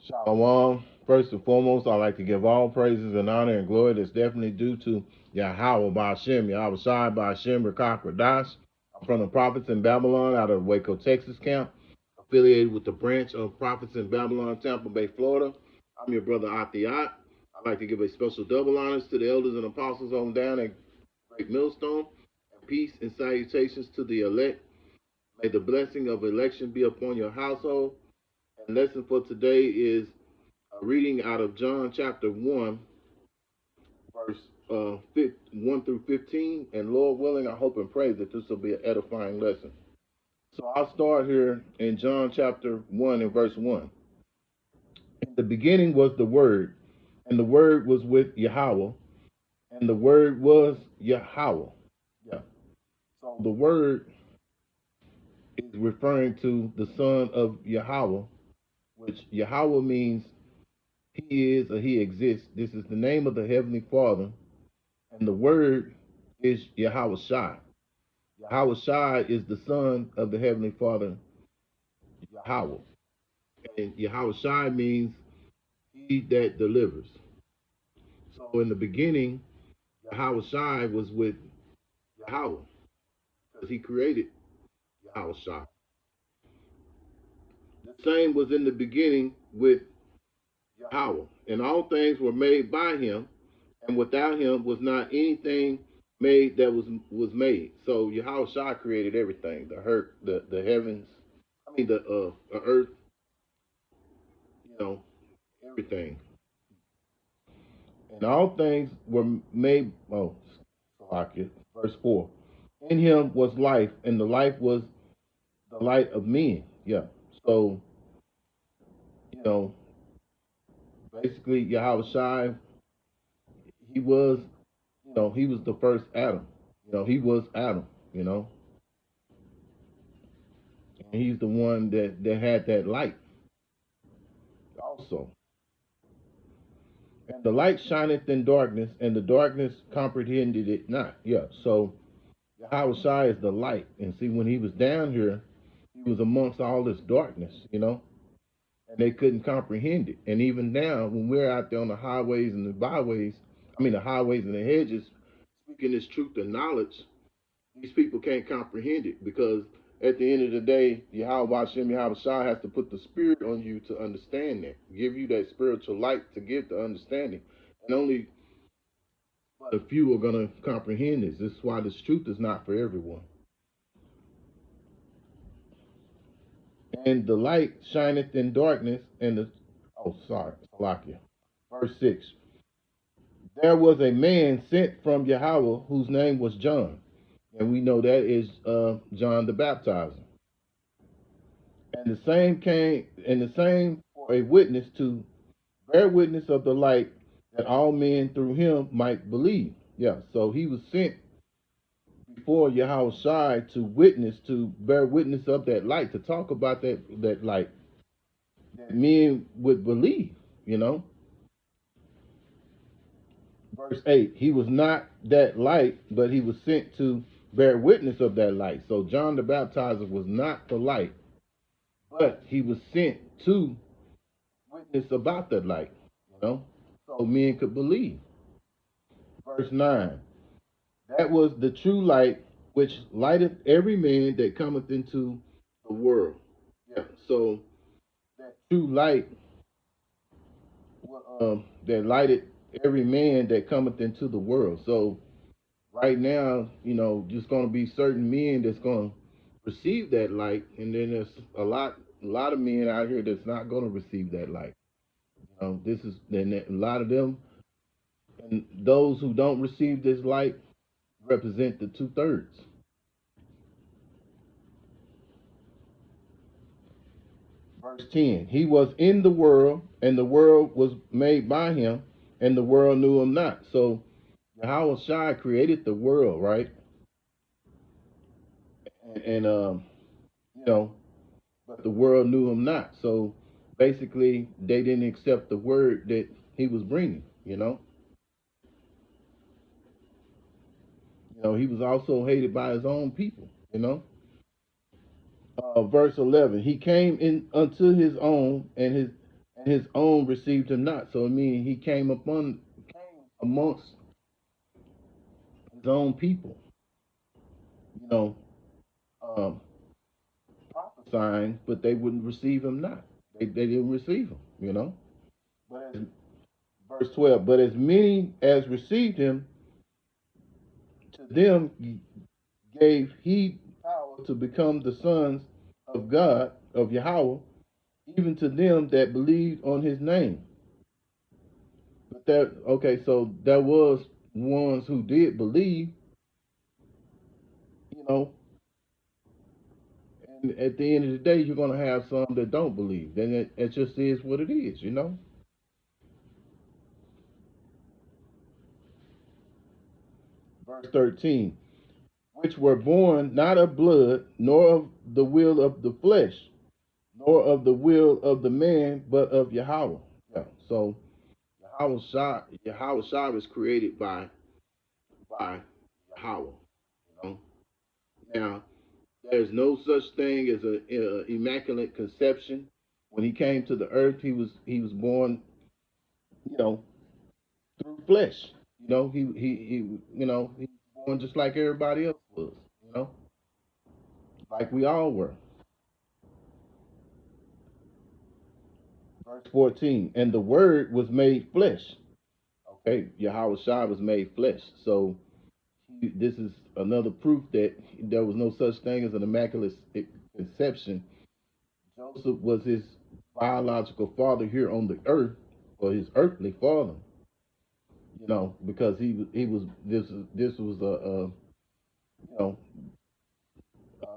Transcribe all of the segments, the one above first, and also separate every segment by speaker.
Speaker 1: Shalom. First and foremost, I'd like to give all praises and honor and glory that's definitely due to Yahweh Ba'Shem, Yahweh Shai Ba'Shem, Rakak Radash. I'm from the Prophets in Babylon out of Waco, Texas camp, affiliated with the branch of Prophets in Babylon, Tampa Bay, Florida. I'm your brother Athiat. I'd like to give a special double honors to the elders and apostles on down at Great Millstone, and peace and salutations to the elect. May the blessing of election be upon your household. And lesson for today is reading out of John chapter 1, verse 1 through 15. And Lord willing, I hope and pray that this will be an edifying lesson. So I'll start here in John chapter 1 and verse 1. In the beginning was the Word, and the Word was with Yahweh, and the Word was Yahweh. Yeah. So the Word is referring to the Son of Yahweh, which Yahweh means He is or He exists. This is the name of the Heavenly Father. And the word is Yahweh Shai. Yahweh Shai is the son of the Heavenly Father, Yahweh. And Yahweh Shai means he that delivers. So in the beginning, Yahweh Shai was with Yahweh because he created Yahweh Shai. The same was in the beginning with Yahweh. And all things were made by him, and without him was not anything made that was made. So Yahweh Shai created everything, the earth, the heavens, the earth, you know, everything. And all things were made. Oh, Salakia, verse 4. In him was life, and the life was the light of men. Yeah. So, you know, basically Yahweh Shai, he was, he was the first Adam. He was Adam, and he's the one that had that light also. And the light shineth in darkness, and the darkness comprehended it not. Yeah, so Yahweh Shai is the light. And see, when he was down here, he was amongst all this darkness, and they couldn't comprehend it. And even now, when we're out there on the highways and the byways, the highways and the hedges, speaking this truth and knowledge, these people can't comprehend it because at the end of the day, Yahweh Hashem, Yahweh Shai has to put the spirit on you to understand that, give you that spiritual light to give the understanding. And only a few are going to comprehend this. This is why this truth is not for everyone. And the light shineth in darkness, and Salakia. Verse 6. There was a man sent from Yahweh whose name was John. And we know that is John the Baptizer. And the same for a witness to bear witness of the light that all men through him might believe. Yeah, so he was sent before Yahweh Shai to bear witness of that light, to talk about that light that men would believe, Verse 8, he was not that light, but he was sent to bear witness of that light. So John the Baptizer was not the light, but he was sent to witness about that light, so men could believe. Verse 9, that was the true light which lighteth every man that cometh into the world. Yeah, so that true light that lighted every man that cometh into the world. So right now, just going to be certain men that's going to receive that light, and then there's a lot of men out here that's not going to receive that light. This is then a lot of them, and those who don't receive this light represent the 2/3. Verse 10, he was in the world, and the world was made by him, and the world knew him not. So Yahweh Shai created the world, right? And but the world knew him not. So basically, they didn't accept the word that he was bringing. He was also hated by his own people. Verse 11, he came in unto his own, and and his own received him not. So I mean, he came amongst his own people, you know, um, prophesying, but they wouldn't receive him not. They didn't receive him, you know. But as, verse 12, but as many as received him, to them gave he power to become the sons of God, of Yahweh, even to them that believed on his name. But that, okay, so there was ones who did believe, you know, and at the end of the day, you're going to have some that don't believe. Then it just is what it is, you know. Verse 13, which were born not of blood, nor of the will of the flesh, nor of the will of the man, but of Yahweh. Yeah. So Yahweh Shai was created by Yahweh. You know. Now there's no such thing as a immaculate conception. When he came to the earth, he was born, you know, through flesh. You know, he was born just like everybody else was. You know, like we all were. Verse 14, and the Word was made flesh. Okay, Yahweh Shai was made flesh. So this is another proof that there was no such thing as an immaculate conception. Joseph was his biological father here on the earth, or his earthly father. You know, because he was this was a you know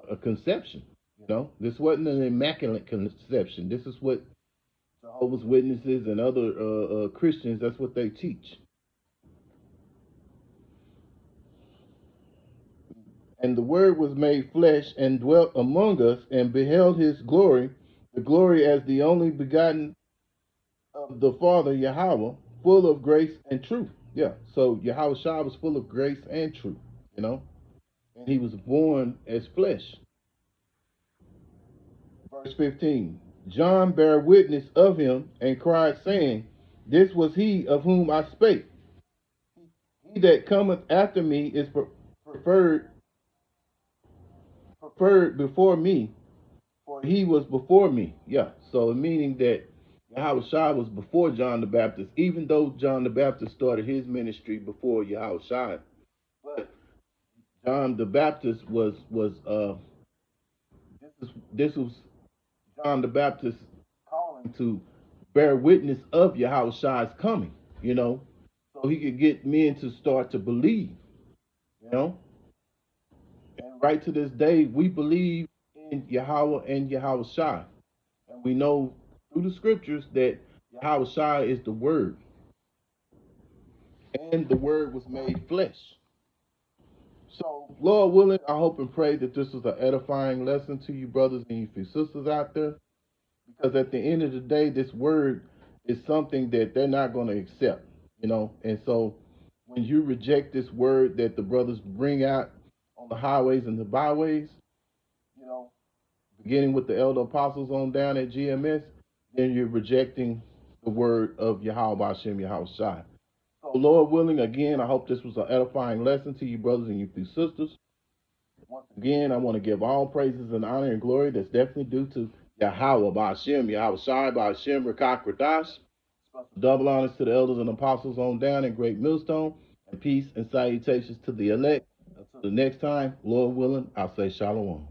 Speaker 1: a conception. You know, this wasn't an immaculate conception. This is what Jehovah's Witnesses and other Christians. That's what they teach. And the Word was made flesh and dwelt among us, and beheld his glory, the glory as the only begotten of the Father Yahweh, full of grace and truth. Yeah. So Yahweh Shah was full of grace and truth. You know, and he was born as flesh. Verse 15. John bare witness of him and cried, saying, this was he of whom I spake. He that cometh after me is preferred before me, for he was before me. Yeah. So meaning that Yahweh Shai was before John the Baptist, even though John the Baptist started his ministry before Yahweh Shai. But John the Baptist was this was John the Baptist calling to bear witness of Yahweh Shai's coming, you know, so he could get men to start to believe, you know. And right to this day, we believe in Yahweh and Yahweh Shai. And we know through the scriptures that Yahweh Shai is the Word. And the Word was made flesh. So, Lord willing, I hope and pray that this was an edifying lesson to you, brothers and you sisters out there. Because at the end of the day, this word is something that they're not going to accept, you know. And so when you reject this word that the brothers bring out on the highways and the byways, you know, beginning with the elder apostles on down at GMS, then you're rejecting the word of Yahweh Hashem Yahweh Shai. So Lord willing, again, I hope this was an edifying lesson to you, brothers and you sisters. Once again, I want to give all praises and honor and glory that's definitely due to Yahweh Ba'Shem, Yahweh Shai Ba'Shem, Rakak Radash. Double honors to the elders and apostles on down in Great Millstone, and peace and salutations to the elect. Until the next time, Lord willing, I'll say Shalom.